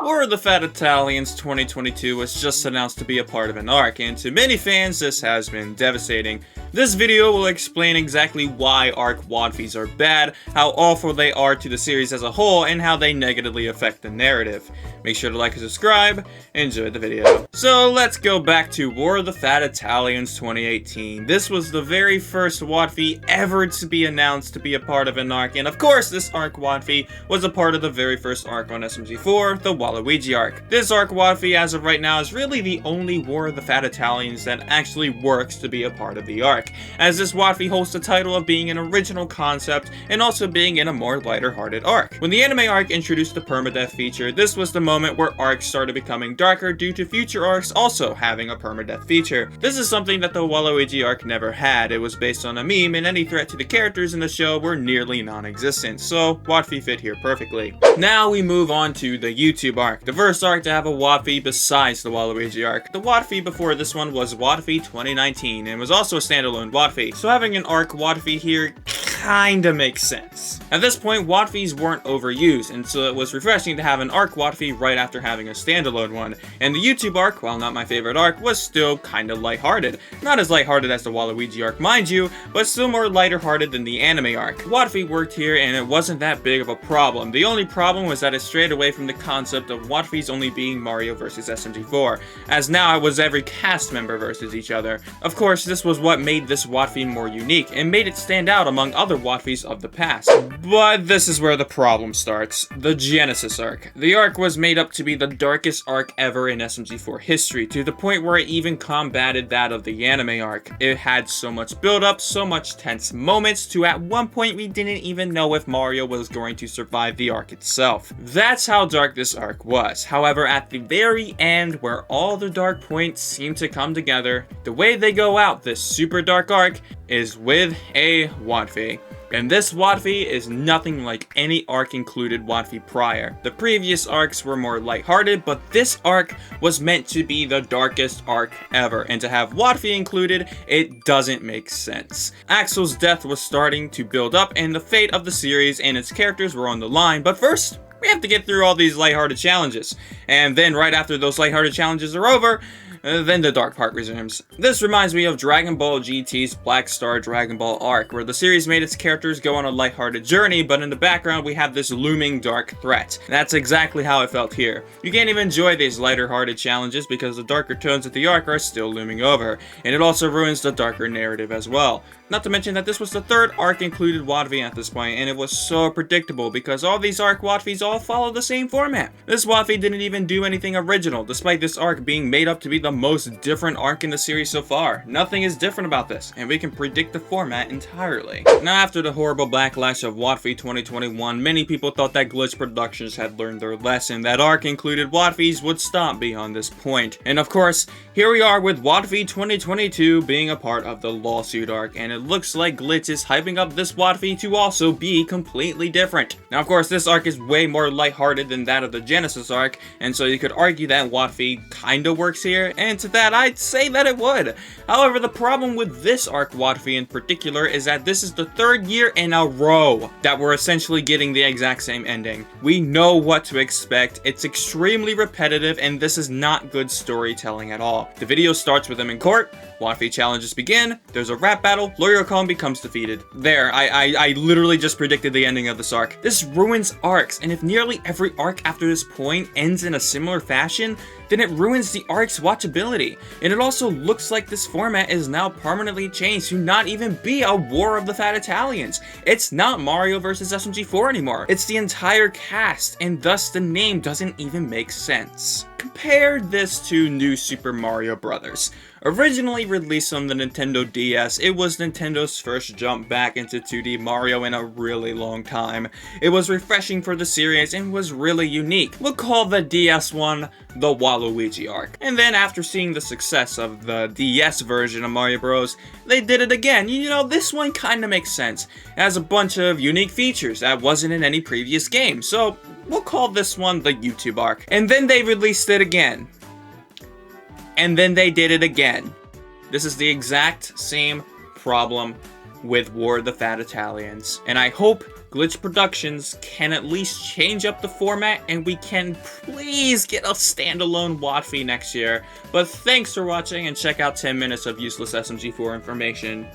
War of the Fat Italians 2022 was just announced to be a part of an arc, and to many fans this has been devastating. This video will explain exactly why arc Wotfis are bad, how awful they are to the series as a whole, and how they negatively affect the narrative. Make sure to like and subscribe, enjoy the video. So let's go back to War of the Fat Italians 2018. This was the very first Wotfi ever to be announced to be a part of an arc, and of course this arc Wotfi was a part of the very first arc on SMG4, the Waluigi Arc. This arc Wotfi as of right now is really the only War of the Fat Italians that actually works to be a part of the arc, as this Wotfi holds the title of being an original concept and also being in a more lighter-hearted arc. When the anime arc introduced the permadeath feature, this was the moment where arcs started becoming darker due to future arcs also having a permadeath feature. This is something that the Waluigi arc never had. It was based on a meme and any threat to the characters in the show were nearly non-existent, so Wotfi fit here perfectly. Now we move on to the YouTube arc, the first arc to have a Wotfi besides the Waluigi arc. The Wotfi before this one was Wotfi 2019 and was also a standalone Wotfi, so having an arc Wotfi here kinda makes sense. At this point, Wotfis weren't overused, and so it was refreshing to have an arc Wotfi right after having a standalone one. And the YouTube arc, while not my favorite arc, was still kinda lighthearted. Not as lighthearted as the Waluigi arc, mind you, but still more lighter-hearted than the anime arc. Wotfi worked here, and it wasn't that big of a problem. The only problem was that it strayed away from the concept of Wotfis only being Mario vs SMG4, as now it was every cast member versus each other. Of course, this was what made this Wotfi more unique, and made it stand out among other Wotfis of the past. But this is where the problem starts. The Genesis arc. The arc was made up to be the darkest arc ever in SMG4 history, to the point where it even combated that of the anime arc. It had so much build-up, so much tense moments, to at one point we didn't even know if Mario was going to survive the arc itself. That's how dark this arc was. However, at the very end, where all the dark points seem to come together, the way they go out this super dark arc is with a Wotfi. And this Wotfi is nothing like any arc included Wotfi prior. The previous arcs were more lighthearted, but this arc was meant to be the darkest arc ever, and to have Wotfi included, it doesn't make sense. Axel's death was starting to build up, and the fate of the series and its characters were on the line, but first, we have to get through all these lighthearted challenges. And then right after those lighthearted challenges are over, then the dark part resumes. This reminds me of Dragon Ball GT's Black Star Dragon Ball arc, where the series made its characters go on a lighthearted journey, but in the background we have this looming dark threat. And that's exactly how it felt here. You can't even enjoy these lighter-hearted challenges because the darker tones of the arc are still looming over, and it also ruins the darker narrative as well. Not to mention that this was the third arc included Wotfi at this point, and it was so predictable because all these arc Wotfis all follow the same format. This Wotfi didn't even do anything original, despite this arc being made up to be the most different arc in the series so far. Nothing is different about this, and we can predict the format entirely. Now, after the horrible backlash of Wotfi 2021, many people thought that Glitch Productions had learned their lesson, that arc included Wotfis would stop beyond this point. And of course, here we are with Wotfi 2022 being a part of the lawsuit arc, and it looks like Glitch is hyping up this Wotfi to also be completely different. Now, of course, this arc is way more lighthearted than that of the Genesis arc, and so you could argue that Wotfi kinda works here, and to that, I'd say that it would. However, the problem with this arc Wotfi in particular is that this is the third year in a row that we're essentially getting the exact same ending. We know what to expect, it's extremely repetitive, and this is not good storytelling at all. The video starts with them in court, Wotfi challenges begin, there's a rap battle, Lawyer Kong becomes defeated. There, I literally just predicted the ending of this arc. This ruins arcs, and if nearly every arc after this point ends in a similar fashion, then it ruins the arc's watchability. And it also looks like this format is now permanently changed to not even be a War of the Fat Italians. It's not Mario vs SMG4 anymore. It's the entire cast, and thus the name doesn't even make sense. Compare this to New Super Mario Bros. Originally released on the Nintendo DS, it was Nintendo's first jump back into 2D Mario in a really long time. It was refreshing for the series and was really unique. We'll call the DS one the Waluigi Arc. And then after seeing the success of the DS version of Mario Bros, they did it again. You know, this one kinda makes sense. It has a bunch of unique features that wasn't in any previous game, so we'll call this one the YouTube Arc. And then they released it again. And then they did it again. This is the exact same problem with War of the Fat Italians, and I hope Glitch Productions can at least change up the format and we can please get a standalone Wotfi next year. But thanks for watching and check out 10 minutes of useless SMG4 information.